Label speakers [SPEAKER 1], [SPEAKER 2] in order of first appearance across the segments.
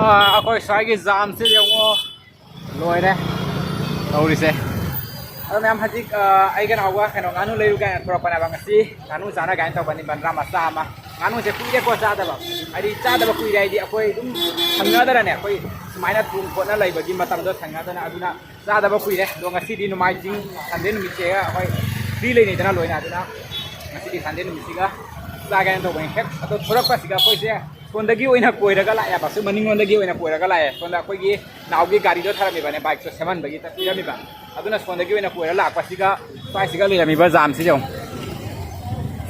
[SPEAKER 1] ꯑꯩꯈꯣꯏ ꯁ꯭ꯋꯥꯏꯒꯤ ꯖꯥꯝꯁꯦ ꯌꯦꯡꯉꯣ ꯂꯣꯏꯔꯦ ꯇꯧꯔꯤꯁꯦ ꯑꯗꯣ ꯃꯌꯥꯝ ꯍꯧꯖꯤꯛ ꯑꯩꯒ ꯅꯥꯎꯒ ꯀꯩꯅꯣ ꯉꯥꯅꯨ ꯂꯩꯔꯨ ꯀꯥꯏꯅ ꯊꯣꯔꯛꯄꯅꯦꯕ ꯉꯁꯤ ꯉꯥꯅꯨ ꯆꯥꯅ ꯀꯥꯏꯅ ꯇꯧꯕꯅꯤ ꯕꯟꯗ꯭ꯔꯥ ꯃꯆꯥ ꯑꯃ ꯉꯥꯅꯨꯁꯦ ꯀꯨꯏꯔꯦꯀꯣ ꯆꯥꯗꯕ ꯍꯥꯏꯗꯤ ꯆꯥꯗꯕ ꯀꯨꯏꯔꯦ ꯍꯥꯏꯗꯤ ꯑꯩꯈꯣꯏ ꯑꯗꯨꯝ ꯁꯪꯅꯗꯅꯅꯦ ꯑꯩꯈꯣꯏ ꯁꯨꯃꯥꯏꯅ ꯊꯣꯡ ꯈꯣꯠꯅ ꯂꯩꯕꯒꯤ ꯃꯇꯝꯗꯣ ꯁꯪꯅꯗꯅ ꯑꯗꯨꯅ ꯆꯥꯗꯕ ꯀꯨꯏꯔꯦ ꯑꯗꯣ ꯉꯁꯤꯗꯤ ꯅꯣꯡꯃꯥꯏꯖꯤꯡ ꯁꯟꯗꯦ ꯅꯨꯃꯤꯠꯁꯦ ꯑꯩꯈꯣꯏ ꯐ꯭ꯔꯤ ꯂꯩꯅꯩꯗꯅ ꯂꯣꯏꯅ ꯑꯗꯨꯅ ꯉꯁꯤꯗꯤ ꯁꯟꯗꯦ ꯅꯨꯃꯤꯠꯁꯤꯒ ꯆꯥꯒꯦꯅ ꯇꯧꯕꯅꯤ ꯍꯦꯛ ꯑꯗꯣ ꯊꯣꯔꯛꯄꯁꯤꯒ ꯑꯩꯈꯣꯏꯁꯦ ꯁꯣꯟꯗꯒꯤ ꯑꯣꯏꯅ ꯀꯣꯏꯔꯒ ꯂꯥꯛꯑꯦꯕ ꯁꯨꯝ ꯃꯅꯤꯡꯂꯣꯝꯗꯒꯤ ꯑꯣꯏꯅ ꯀꯣꯏꯔꯒ ꯂꯥꯛꯑꯦ ꯁꯣꯝꯗ ꯑꯩꯈꯣꯏꯒꯤ ꯅꯥꯎꯒꯤ ꯒꯥꯔꯤꯗꯣ ꯊꯔꯝꯃꯤꯕꯅꯦ ꯕꯥꯏꯛꯇꯣ ꯁꯦꯝꯍꯟꯕꯒꯤ ꯄꯤꯔꯝꯃꯤꯕ ꯑꯗꯨꯅ ꯁꯣꯟꯗꯒꯤ ꯑꯣꯏꯅ ꯀꯣꯏꯔ ꯂꯥꯛꯄꯁꯤꯒ ꯁ꯭ꯋꯥꯏꯁꯤꯒ ꯂꯩꯔꯝꯃꯤꯕ ꯖꯥꯝꯁꯤ ꯌꯦꯡꯉꯨ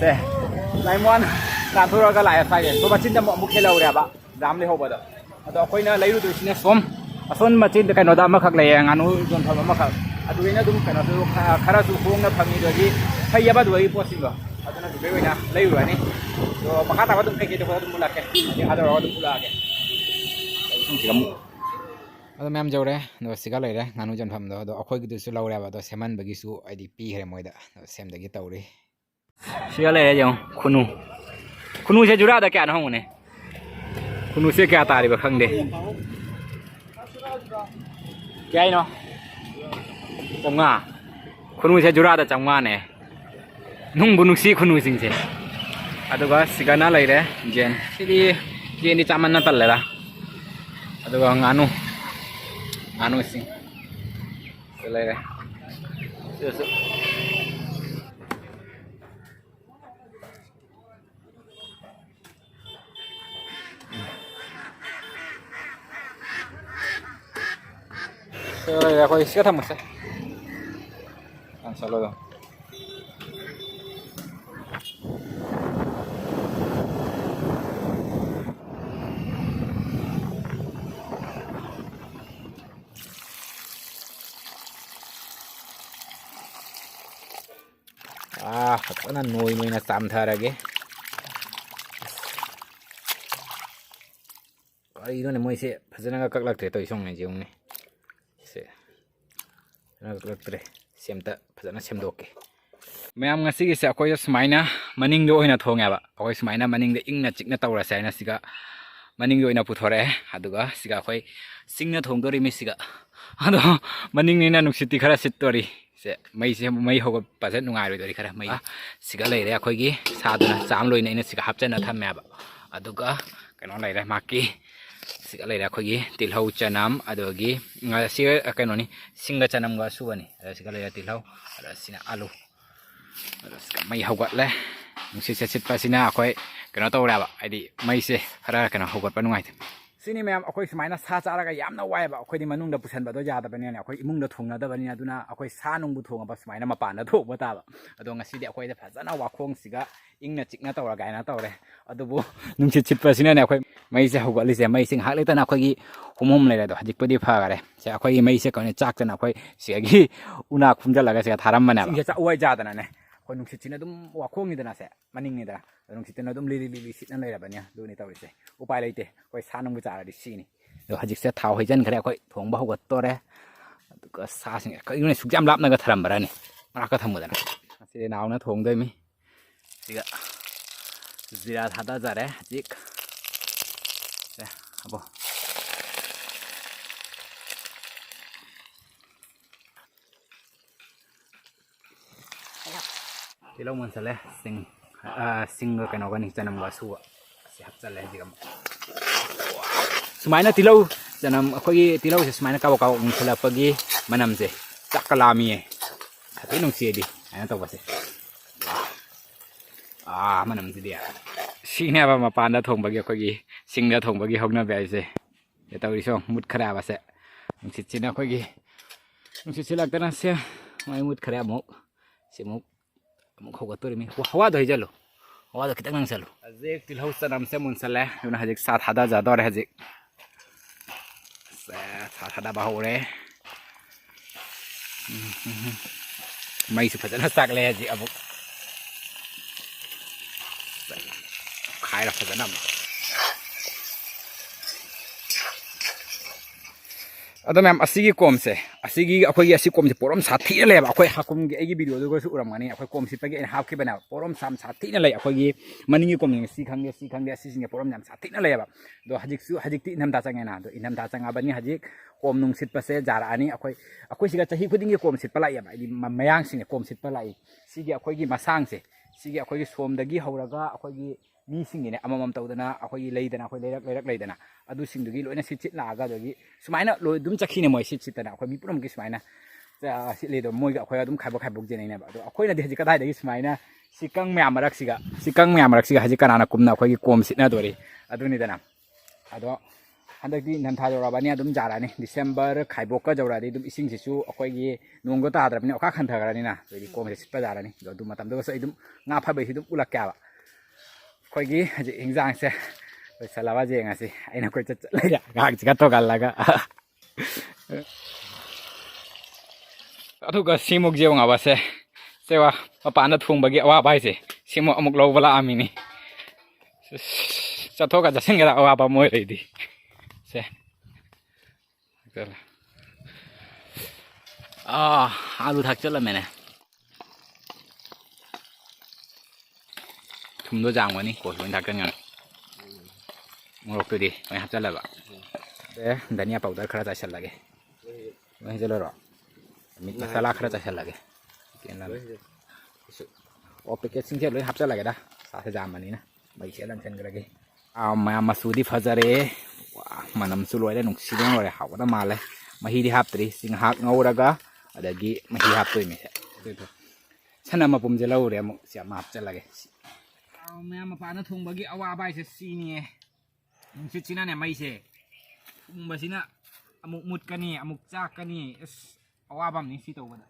[SPEAKER 1] ꯁꯦ ꯂꯥꯏꯃꯣꯟ ꯇꯥꯟꯊꯣꯔꯛꯑꯒ ꯂꯥꯛꯑꯦ ꯁ꯭ꯋꯥꯏꯗ ꯁꯣꯝ ꯃꯆꯤꯟꯗ ꯑꯃꯨꯛ ꯍꯦꯜꯍꯧꯔꯦꯕ ꯖꯥꯝ ꯂꯩꯍꯧꯕꯗꯣ ꯑꯗꯣ ꯑꯩꯈꯣꯏꯅ ꯂꯩꯔꯨꯗꯣꯏꯁꯤꯅ ꯁꯣꯝ ꯑꯁꯣꯝ ꯃꯆꯤꯟꯗ ꯀꯩꯅꯣꯗ ꯑꯃꯈꯛ ꯂꯩꯌꯦ ꯉꯥꯅꯨ ꯌꯣꯟꯐꯝ ꯑꯃꯈꯛ ꯑꯗꯨꯒꯤꯅ ꯑꯗꯨꯝ ꯀꯩꯅꯣꯁꯨ ꯈꯔꯁꯨ ꯍꯣꯡꯅ ꯐꯪꯉꯤ ꯑꯗꯨꯗꯒꯤ ꯐꯩꯌꯦꯕ ꯑꯗꯨꯒꯤ ꯄꯣꯠꯁꯤꯡꯗꯣ ꯑꯗꯨꯅ ꯑꯗꯨꯗꯩ ꯑꯣꯏꯅ ꯂꯩꯔꯨꯔꯅꯤ ꯑꯗꯣ ꯃꯈꯥ ꯇꯥꯕ ꯑꯗꯨꯝ ꯀꯩꯀꯩꯗꯣ ꯑꯗꯨꯝ ꯎꯠꯂꯛꯀꯦ ꯍꯧꯖꯤꯛ ꯊꯥꯗꯧꯔꯒ ꯑꯗꯨꯝ ꯎꯠꯂꯛꯑꯒꯦ ꯁꯤꯒ ꯑꯃꯨꯛ ꯑꯗꯣ ꯃꯌꯥꯝ ꯌꯧꯔꯦ ꯑꯗꯣ ꯁꯤꯒ ꯂꯩꯔꯦ ꯉꯥꯅꯨ ꯌꯣꯟꯐꯝꯗꯣ ꯑꯗꯣ ꯑꯩꯈꯣꯏꯒꯤꯗꯨꯁꯨ ꯂꯧꯔꯦꯕ ꯑꯗꯣ ꯁꯦꯝꯍꯟꯕꯒꯤꯁꯨ ꯍꯥꯏꯗꯤ ꯄꯤꯈ꯭ꯔꯦ ꯃꯣꯏꯗ ꯁꯦꯝꯗꯒꯤ ꯇꯧꯔꯤ ꯁꯤꯒ ꯂꯩꯔꯦ ꯌꯦꯡꯉꯣ ꯈꯨꯅꯨꯁꯦ ꯖꯨꯔꯥꯗ ꯀꯌꯥꯅꯣ ꯍꯪꯉꯨꯅꯦ ꯈꯨꯅꯨꯁꯦ ꯀꯌꯥ ꯇꯥꯔꯤꯕ ꯈꯪꯗꯦ ꯀꯌꯥꯅꯣ 500 ꯈꯨꯅꯨꯁꯦ ꯖꯨꯔꯥꯗ 500ꯅꯦ ꯅꯨꯡꯕꯨ ꯅꯨꯡꯁꯤ ꯈꯨꯅꯨꯁꯤꯡꯁꯦ ꯑꯗꯨꯒ ꯁꯤꯒꯅ ꯂꯩꯔꯦ ꯌꯦꯟ ꯁꯤꯗꯤ ꯌꯦꯟꯗꯤ ꯆꯥꯃꯟꯅ ꯇꯜꯂꯦꯗ ꯑꯗꯨꯒ ꯉꯥꯅꯨꯁꯤꯡ ꯂꯩꯔꯦ ꯁꯤꯗꯁꯨ ꯑꯩꯈꯣꯏ ꯁꯤꯒ ꯊꯝꯃꯁꯦ ꯆꯠꯂꯣꯗꯣ ꯐꯖꯅ ꯅꯣꯏꯅ ꯆꯥꯝꯊꯔꯒꯦ ꯀꯔꯤꯅꯣꯅꯦ ꯃꯣꯏꯁꯦ ꯐꯖꯅꯒ ꯀꯛꯂꯛꯇ꯭ꯔꯦ ꯇꯧꯏ ꯁꯣꯡꯉꯩꯁꯦ ꯌꯦꯡꯉꯨꯅꯦ ꯁꯦ ꯐꯖꯅ ꯀꯛꯂꯛꯇ꯭ꯔꯦ ꯁꯦꯝꯇ ꯐꯖꯅ ꯁꯦꯝꯗꯣꯛꯀꯦ ꯃꯌꯥꯝ ꯉꯁꯤꯒꯤꯁꯦ ꯑꯩꯈꯣꯏ ꯁꯨꯃꯥꯏꯅ ꯃꯅꯤꯡꯗ ꯑꯣꯏꯅ ꯊꯣꯡꯉꯦꯕ ꯑꯩꯈꯣꯏ ꯁꯨꯃꯥꯏꯅ ꯃꯅꯤꯡꯗ ꯏꯪꯅ ꯆꯤꯛꯅ ꯇꯧꯔꯁꯦ ꯍꯥꯏꯅ ꯁꯤꯒ ꯃꯅꯤꯡꯗ ꯑꯣꯏꯅ ꯄꯨꯊꯣꯔꯛꯑꯦ ꯑꯗꯨꯒ ꯁꯤꯒ ꯑꯩꯈꯣꯏ ꯁꯤꯡꯅ ꯊꯣꯡꯗꯣꯔꯤꯃꯤ ꯁꯤꯒ ꯑꯗꯣ ꯃꯅꯤꯡꯅꯤꯅ ꯅꯨꯡꯁꯤꯠꯇꯤ ꯈꯔ ꯁꯤꯠꯇꯣꯔꯤ ꯁꯦ ꯃꯩ ꯍꯧꯒꯠꯄꯁꯦ ꯅꯨꯡꯉꯥꯏꯔꯣꯏꯗꯣꯔꯤ ꯈꯔ ꯃꯩ ꯁꯤꯒ ꯂꯩꯔꯦ ꯑꯩꯈꯣꯏꯒꯤ ꯁꯥꯗꯨꯅ ꯆꯥꯝ ꯂꯣꯏꯅ ꯑꯩꯅ ꯁꯤꯒ ꯍꯥꯞꯆꯟꯅ ꯊꯝꯃꯦꯕ ꯑꯗꯨꯒ ꯀꯩꯅꯣ ꯂꯩꯔꯦ ꯃꯥꯛꯀꯤ ꯁꯤꯒ ꯂꯩꯔꯦ ꯑꯩꯈꯣꯏꯒꯤ ꯇꯤꯜꯍꯧ ꯆꯅꯝ ꯑꯗꯨꯗꯒꯤ ꯁꯤꯒ ꯀꯩꯅꯣꯅꯤ ꯁꯤꯡꯒ ꯆꯅꯝꯒ ꯁꯨꯕꯅꯤ ꯑꯗ ꯁꯤꯒ ꯂꯩꯔꯦ ꯇꯤꯜꯍꯧ ꯑꯗ ꯁꯤꯅ ꯑꯂꯨ ꯑꯗ ꯁꯤꯒ ꯃꯩ ꯍꯧꯒꯠꯂꯦ ꯅꯨꯡꯁꯤꯠꯁꯦ ꯁꯤꯠꯄꯁꯤꯅ ꯑꯩꯈꯣꯏ ꯀꯩꯅꯣ ꯇꯧꯔꯦꯕ ꯍꯥꯏꯗꯤ ꯃꯩꯁꯦ ꯈꯔ ꯀꯩꯅꯣ ꯍꯧꯒꯠꯄ ꯅꯨꯡꯉꯥꯏꯇꯦ ꯁꯤꯅꯤ ꯃꯌꯥꯝ ꯑꯩꯈꯣই ꯁꯨꯃꯥꯏꯅ ꯁꯥ ꯆꯥꯔꯒ ꯌꯥꯝꯅ ꯋꯥꯏꯑꯦꯕ ꯑꯩꯈꯣꯏꯗꯤ ꯃꯅꯨꯡꯗ ꯄꯨꯁꯟꯕꯗꯣ ꯌꯥꯗꯕꯅꯤꯅ ꯑꯩꯈꯣꯏ ꯏꯃꯨꯡꯗ ꯊꯣꯡꯅꯗꯕꯅꯤꯅ ꯑꯗꯨꯅ ꯑꯩꯈꯣꯏ ꯁꯥ ꯅꯨꯡꯕꯨ ꯊꯣꯡꯉꯕ ꯁꯨꯃꯥꯏꯅ ꯃꯄꯥꯟꯗ ꯊꯣꯡꯕ ꯇꯥꯕ ꯑꯗꯣ ꯉꯁꯤꯗꯤ ꯑꯩꯈꯣꯏꯗ ꯐꯖꯅ ꯋꯥꯈꯣꯡꯁꯤꯒ ꯏꯪꯅ ꯆꯤꯛꯅ ꯇꯧꯔ ꯀꯥꯏꯅ ꯇꯧꯔꯦ ꯑꯗꯨꯕꯨ ꯅꯨꯡꯁꯤꯠ ꯁꯤꯠꯄꯁꯤꯅꯅꯦ ꯑꯩꯈꯣꯏ ꯃꯩꯁꯦ ꯍꯧꯒꯠꯂꯤꯁꯦ ꯃꯩꯁꯦ ꯉꯥꯏꯍꯥꯛ ꯂꯩꯇꯅ ꯑꯩꯈꯣꯏꯒꯤ ꯍꯨꯝꯍꯨꯝ ꯂꯩꯔꯦꯗꯣ ꯍꯧꯖꯤꯛꯄꯨꯗꯤ ꯐꯈꯔꯦ ꯁꯦ ꯑꯩꯈꯣꯏꯒꯤ ꯃꯩꯁꯦ ꯀꯩꯅꯣ ꯆꯥꯛꯇꯅ ꯑꯩꯈꯣꯏ ꯁꯤꯒꯤ ꯎꯅꯥ ꯈꯨꯝꯖꯤꯜꯂꯒ ꯁꯤꯒ ꯊꯥꯔꯝꯕꯅꯦꯕ ꯁꯤꯡꯁꯦ ꯆꯥꯛꯋꯥꯏ ꯆꯥꯗꯅꯅꯦ ꯑꯩꯈꯣꯏ ꯅꯨꯡꯁꯤꯠꯁꯤꯅ ꯑꯗꯨꯝ ꯋꯥꯈꯣꯡꯅꯤꯗꯅ ꯁꯦ ꯃꯅꯤꯡꯅꯤꯗꯅ ꯅꯨꯡꯁꯤꯠꯇꯨꯅ ꯑꯗꯨꯝ ꯂꯤꯔꯤ ꯁꯤꯠꯅ ꯂꯩꯔꯕꯅꯤ ꯑꯗꯨꯅꯤ ꯇꯧꯔꯤꯁꯦ ꯎꯄꯥꯏ ꯂꯩꯇꯦ ꯑꯩꯈꯣꯏ ꯁꯥ ꯅꯨꯡꯕꯨ ꯆꯥꯔꯗꯤ ꯁꯤꯅꯤ ꯑꯗꯣ ꯍꯧꯖꯤꯛꯁꯦ ꯊꯥꯎ ꯍꯩꯖꯤꯟꯈ꯭ꯔꯦ ꯑꯩꯈꯣꯏ ꯊꯣꯡꯕ ꯍꯧꯒꯠꯇꯣꯔꯦ ꯑꯗꯨꯒ ꯁꯥꯁꯤꯡ ꯀꯔꯤꯒꯤꯅꯣ ꯁꯨꯛ ꯌꯥꯝ ꯂꯥꯞꯅꯒ ꯊꯔꯝꯕꯔꯅꯤ ꯃꯅꯥꯛꯀ ꯊꯝꯃꯨꯗꯅ ꯉꯁꯤꯗꯤ ꯅꯥꯎꯅ ꯊꯣꯡꯗꯣꯏꯃꯤ ꯁꯤꯒ ꯖꯤꯔꯥ ꯊꯥꯗꯖꯔꯦ ꯍꯧꯖꯤꯛ ꯁꯦ ꯍꯥꯞꯄꯣ ꯇꯤꯜꯍꯧ ꯃꯨꯟꯁꯜꯂꯦ ꯁꯤꯡꯒ ꯀꯩꯅꯣꯒꯅꯤ ꯆꯅꯝꯒ ꯁꯨꯕ ꯑꯁꯤ ꯍꯥꯞꯆꯜꯂꯦ ꯍꯧꯖꯤꯛ ꯑꯃꯨꯛ ꯁꯨꯃꯥꯏꯅ ꯇꯤꯜꯍꯧ ꯆꯅꯝ ꯑꯩꯈꯣꯏꯒꯤ ꯇꯤꯜꯍꯧꯁꯦ ꯁꯨꯃꯥꯏꯅ ꯀꯥꯕꯛ ꯃꯨꯟꯁꯜꯂꯛꯄꯒꯤ ꯃꯅꯝꯁꯦ ꯆꯥꯛꯀ ꯂꯥꯝꯃꯤꯌꯦ ꯈꯤꯇꯪ ꯅꯨꯡꯁꯤꯌꯦꯗꯤ ꯍꯥꯏꯅ ꯇꯧꯕꯁꯦ ꯃꯅꯝꯁꯤꯗꯤ ꯁꯤꯅꯦꯕ ꯃꯄꯥꯟꯗ ꯊꯣꯡꯕꯒꯤ ꯑꯩꯈꯣꯏꯒꯤ ꯁꯤꯡꯗ ꯊꯣꯡꯕꯒꯤ ꯍꯧꯅꯕꯤ ꯍꯥꯏꯁꯦ ꯇꯧꯔꯤꯁꯣ ꯃꯨꯠꯈ꯭ꯔꯦ ꯍꯥꯏꯕꯁꯦ ꯅꯨꯡꯁꯤꯠꯁꯤꯅ ꯑꯩꯈꯣꯏꯒꯤ ꯅꯨꯡꯁꯤꯠ ꯁꯤꯜꯂꯛꯇꯅ ꯁꯦ ꯃꯩ ꯃꯨꯠꯈ꯭ꯔꯦ ꯑꯃꯨꯛ ꯑꯃꯨꯛ ꯍꯧꯒꯠꯇꯣꯔꯤꯃꯤ ꯍꯋꯥꯗꯣ ꯍꯩꯖꯜꯂꯨ ꯍꯋꯥꯗꯣ ꯈꯤꯇꯪ ꯅꯪꯁꯜꯂꯨ ꯍꯧꯖꯤꯛ ꯇꯤꯜꯍꯧ ꯆꯅꯝꯁꯦ ꯃꯨꯟꯁꯜꯂꯦ ꯑꯗꯨꯅ ꯍꯧꯖꯤꯛ ꯁꯥ ꯊꯥꯗꯖꯗꯧꯔꯦ ꯍꯧꯖꯤꯛ ꯁꯥ ꯊꯥꯗꯕ ꯍꯧꯔꯦ ꯃꯩꯁꯨ ꯐꯖꯅ ꯆꯥꯛꯂꯦ ꯍꯧꯖꯤꯛ ꯑꯃꯨꯛ ꯈꯥꯏꯔ ꯐꯖꯅ ꯑꯃꯨꯛ ꯑꯗꯣ ꯃꯌꯥꯝ ꯑꯁꯤꯒꯤ ꯀꯣꯝꯁꯦ ꯑꯁꯤꯒꯤ ꯑꯩꯈꯣꯏꯒꯤ ꯑꯁꯤ ꯀꯣꯝꯁꯦ ꯄꯣꯔꯣꯝ ꯁꯥꯊꯤꯅ ꯂꯩꯌꯦꯕ ꯑꯩꯈꯣꯏ ꯍꯥꯀꯨꯝꯒꯤ ꯑꯩꯒꯤ ꯚꯤꯗꯤꯑꯣꯗꯨꯒꯁꯨ ꯎꯔꯝꯒꯅꯤ ꯑꯩꯈꯣꯏ ꯀꯣꯝ ꯁꯤꯠꯄꯒꯤ ꯑꯩꯅ ꯍꯥꯞꯈꯤꯕꯅꯦꯕ ꯄꯣꯔꯣꯝ ꯁꯥꯊꯤꯅ ꯂꯩ ꯑꯩꯈꯣꯏꯒꯤ ꯃꯅꯤꯡꯒꯤ ꯀꯣꯝꯁꯤꯡ ꯁꯤ ꯈꯪꯗꯦ ꯑꯁꯤꯁꯤꯡꯁꯦ ꯄꯣꯔꯣꯝ ꯌꯥꯝ ꯁꯥꯊꯤꯅ ꯂꯩꯌꯦꯕ ꯑꯗꯣ ꯍꯧꯖꯤꯛꯇꯤ ꯏꯪꯊꯝꯊꯥ ꯆꯪꯉꯦꯅ ꯑꯗꯣ ꯏꯪꯊꯝꯊꯥ ꯆꯪꯉꯕꯅꯤ ꯍꯧꯖꯤꯛ ꯀꯣꯝ ꯅꯨꯡ ꯁꯤꯠꯄꯁꯦ ꯖꯥꯔꯛꯑꯅꯤ ꯑꯩꯈꯣꯏ ꯁꯤꯒ ꯆꯍꯤ ꯈꯨꯗꯤꯡꯒꯤ ꯀꯣꯝ ꯁꯤꯠꯄ ꯂꯥꯛꯑꯦꯕ ꯍꯥꯏꯗꯤ ꯃꯌꯥꯡꯁꯤꯡꯅ ꯀꯣꯝ ꯁꯤꯠꯄ ꯂꯥꯛꯏ ꯁꯤꯒꯤ ꯑꯩꯈꯣꯏꯒꯤ ꯃꯁꯥꯡꯁꯦ ꯁꯤꯒꯤ ꯑꯩꯈꯣꯏꯒꯤ ꯁꯣꯝꯗꯒꯤ ꯍꯧꯔꯒ ꯑꯩꯈꯣꯏꯒꯤ ꯃꯤꯁꯤꯡꯒꯤꯅꯦ ꯑꯃꯃꯝ ꯇꯧꯗꯅ ꯑꯩꯈꯣꯏꯒꯤ ꯂꯩꯗꯅ ꯑꯩꯈꯣꯏ ꯂꯩꯔꯛ ꯂꯩꯗꯅ ꯑꯗꯨꯁꯤꯡꯗꯨꯒꯤ ꯂꯣꯏꯅ ꯁꯤꯠ ꯂꯥꯛꯑꯒ ꯑꯗꯒꯤ ꯁꯨꯃꯥꯏꯅ ꯂꯣꯏ ꯑꯗꯨꯝ ꯆꯠꯈꯤꯅꯦ ꯃꯣꯏ ꯁꯤꯠꯇꯅ ꯑꯩꯈꯣꯏ ꯃꯤ ꯄꯨꯝꯅꯃꯛꯀꯤ ꯁꯨꯃꯥꯏꯅ ꯁꯤꯠꯂꯤꯗꯣ ꯃꯣꯏꯒ ꯑꯩꯈꯣꯏ ꯑꯗꯨꯝ ꯈꯥꯏꯕꯣꯛꯖꯅꯩꯅꯦꯕ ꯑꯗꯣ ꯑꯩꯈꯣꯏꯅꯗꯤ ꯍꯧꯖꯤꯛ ꯀꯗꯥꯏꯗꯒꯤ ꯁꯨꯃꯥꯏꯅ ꯁꯤꯀꯪ ꯃꯌꯥꯝ ꯃꯔꯛꯁꯤꯒ ꯍꯧꯖꯤꯛ ꯀꯅꯥꯅ ꯀꯨꯝꯅ ꯑꯩꯈꯣꯏꯒꯤ ꯀꯣꯝ ꯁꯤꯠꯅꯗꯣꯔꯤ ꯑꯗꯨꯅꯤꯗꯅ ꯑꯗꯣ ꯍꯟꯗꯛꯇꯤ ꯏꯪꯊꯝꯊꯥ ꯌꯧꯔꯛꯑꯕꯅꯤ ꯑꯗꯨꯝ ꯖꯥꯔꯛꯑꯅꯤ ꯗꯤꯁꯦꯝꯕꯔ ꯈꯥꯏꯕꯣꯛꯀ ꯌꯧꯔꯛꯑꯗꯤ ꯑꯗꯨꯝ ꯏꯁꯤꯡꯁꯤꯁꯨ ꯑꯩꯈꯣꯏꯒꯤ ꯅꯣꯡꯗꯣ ꯇꯥꯗ꯭ꯔꯕꯅꯤꯅ ꯑꯣꯈꯥ ꯈꯟꯊꯈ꯭ꯔꯅꯤꯅ ꯑꯗꯨꯗꯤ ꯀꯣꯝꯁꯦ ꯁꯤꯠꯄ ꯌꯥꯔꯅꯤ ꯑꯗꯨ ꯃꯇꯝꯗꯨꯒꯁꯨ ꯑꯩ ꯑꯗꯨꯝ ꯉꯥ ꯐꯥꯕꯩꯁꯤ ꯑꯗꯨꯝ ꯎꯠꯂꯛꯀꯦꯕ ꯑꯩꯈꯣꯏꯒꯤ ꯍꯧꯖꯤꯛ ꯏꯟꯖꯥꯡꯁꯦ ꯂꯣꯏꯁꯜꯂꯕ ꯌꯦꯡꯉꯁꯤ ꯑꯩꯅ ꯀꯣꯏꯆꯠ ꯆꯠꯂꯒ ꯉꯥꯏꯍꯥꯛꯁꯤꯒ ꯇꯧꯒꯜꯂꯒ ꯑꯗꯨꯒ ꯁꯤꯃꯨꯛ ꯌꯦꯡꯉꯕꯁꯦ ꯁꯦꯋꯥ ꯃꯄꯥꯟꯗ ꯊꯣꯡꯕꯒꯤ ꯑꯋꯥꯕ ꯍꯥꯏꯁꯦ ꯁꯤꯃꯨꯛ ꯑꯃꯨꯛ ꯂꯧꯕ ꯂꯥꯛꯑꯝꯃꯤꯅꯤ ꯆꯠꯊꯣꯛꯀ ꯆꯠꯁꯤꯟꯒꯗ ꯑꯋꯥꯕ ꯃꯣꯏ ꯂꯩꯗꯤ ꯁꯦ आलू थाकचल मैंने थुमदो जांगनी कोसबन थाकन मोरक्तुदी मैं हापचलबा बे धनिया पाउडर खरा चासलगे मैं चलो मीट मसाला खरा चासलगे ओ पैकेट सिंह लोई हापचलगे दा साथे जामनी ना बैसे लंचनग्रगे मैं मसूदी फजरे मनमसु लोइले नुक्सिदों लोइले हावदा माले महीदी हापत्रि सिंह हाक ngौरगा अदगी मही हापतोय मेसे सना मपुमजे लौरे अमुक सिया हापचलगे मैं मपाना थोंबगी अवाबा इसे सीनिए नुंसिना ने मैसे थोंबसिना अमुक मुटकनी अमुक चाकनी अस अवाबाम नि सि तौबदा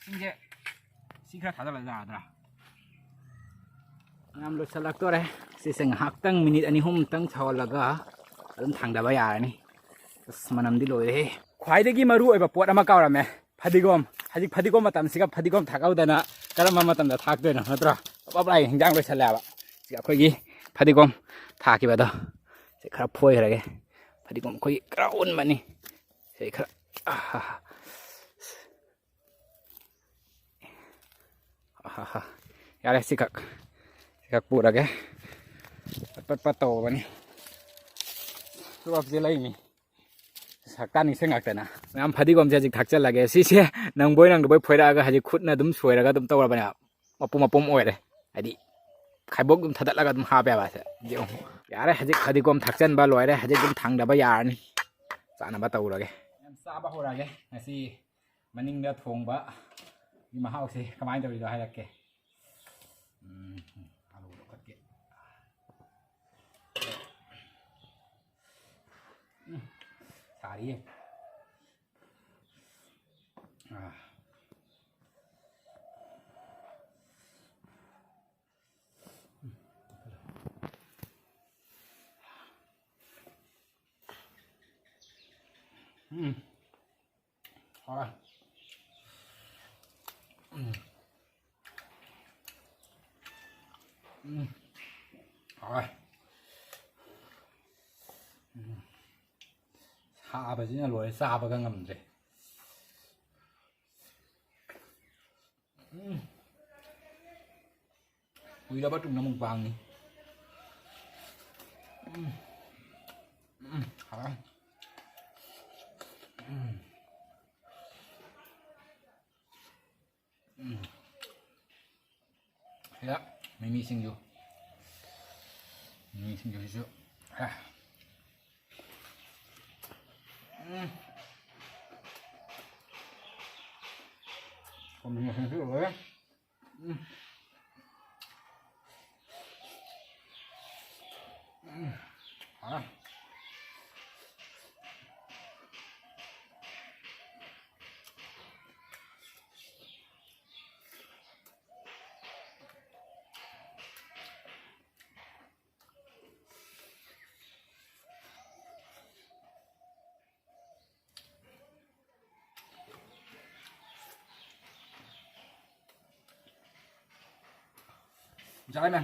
[SPEAKER 1] सिंजे सिखरा थादला जादरा नाम लो सलक्तोरे सिसें हाक्तंग मिनिट अनि हुम तंग छावलगा अदुम थांगदबा यारनी अस मनमदि लोइरे ख्वाइदगी मरु ओइबा पोट अमा कावरामे फदिगोम हजिक फदिगोम मतम सिगा फदिगोम थाकाउदना करम मतमदा थाकदोनो नत्रा अपलाइ हिंजांग लोइसलाबा सि अखोइगी फदिगोम थाकिबदो से खरा फोइरगे फदिगोम खोइ खरा उनमनि से खरा यारे सिकक पूरगे पट तौबनी सुबजे लैमी sakani sengakna मैम फदिगोम जे थाकचलगे सिसे नंगबोय नंगबोय फोइरागा हजि खुदना दुम सोइरागा दुम तौरबना मपुम ओइरे हदि खाइबोक दुम थदलगा दुम हाबेबा से यारे हजि फदिगोम थाकचनबा लोइरे हजि दुम थांगदबा यारनी चानबा तौरगे याम साबा होरागे ngasi maningda thongba ni mahause kamai tawri do hayakke alu lokatke सारी है 사바지나 로에 사바가 감데 우리가 바둑 너무 빵이 야, 미미싱주 해줘 còn mình không biết rồi đấy trái này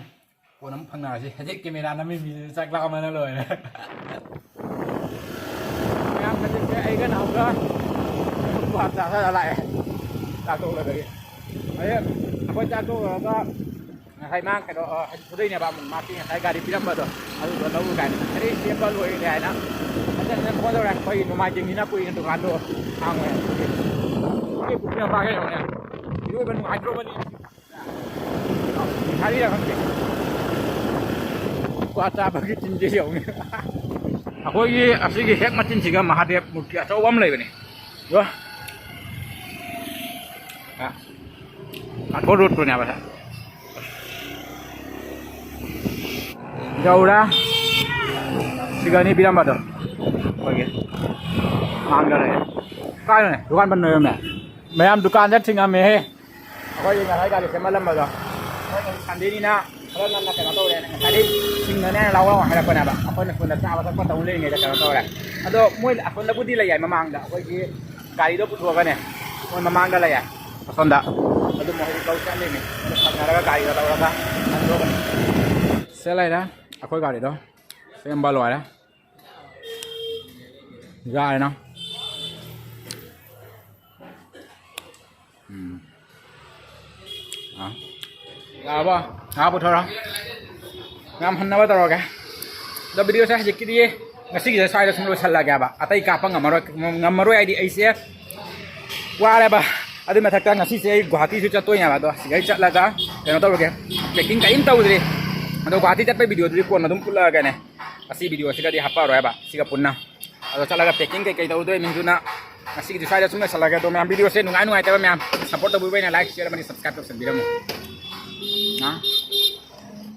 [SPEAKER 1] của nó phần nào chứ hết camera nó mới sạc lao mà nó lời này em phải cái nào cơ ว่าจะอะไรจากตัวเลยไอ้คนจากตัวก็ใครมากกันสุดที่เนี่ยบางมาที่ใครการdi film betul aduh udah tahu kan jadi dia kalau ini ya nak ada yang kau tahu kan kau ini macam ni nak kau ini tu kan tu angin ini punya pakai orang itu kan hydro bani hari dah kan kuasa bagi cincin yang ni aku ini asli hek macam cincin Mahathir Murti atau wam lagi ni yo ah aku urut tu ni apa sah jauh dah tiga ni bilang betul okey mangga ni kan ni dukan benar ni macam dukan je tinggal meh aku ini nggak ada semalam betul kandi ni nak kalau nak kena tahu deh tadi tinggal ni lawa ada apa nak apa nak pun tak apa tak tahu lagi ni kena tahu deh atau mui aku nak budi lah ya memang dah aku ini kali tu putus kan ni mui memang dah lah ya pasal dah atau mau kau cakap ni sekarang kali dah tahu dah selai dah aku kali tu saya bawa dah gak ada apa thora ngam hanna ba taro ka da video sa jikki die ngasi gi sai da sumlo salla ga ba atai ka pa ngamaro id ai se wa le ba adu ma thakta ngasi se guwahati su chatoi ya ba to sigai chatla ga keno taro ke checking ka im tau dre ado guwahati chat pe video dre ko na dum pula ga ne asi video siga di hapa ro ba siga punna ado chatla ga packing kai tau dre min juna ngasi gi sai da sumlo salla ga to me video se nungai nungai ta ba me support to bu na like share mani subscribe to sen video mo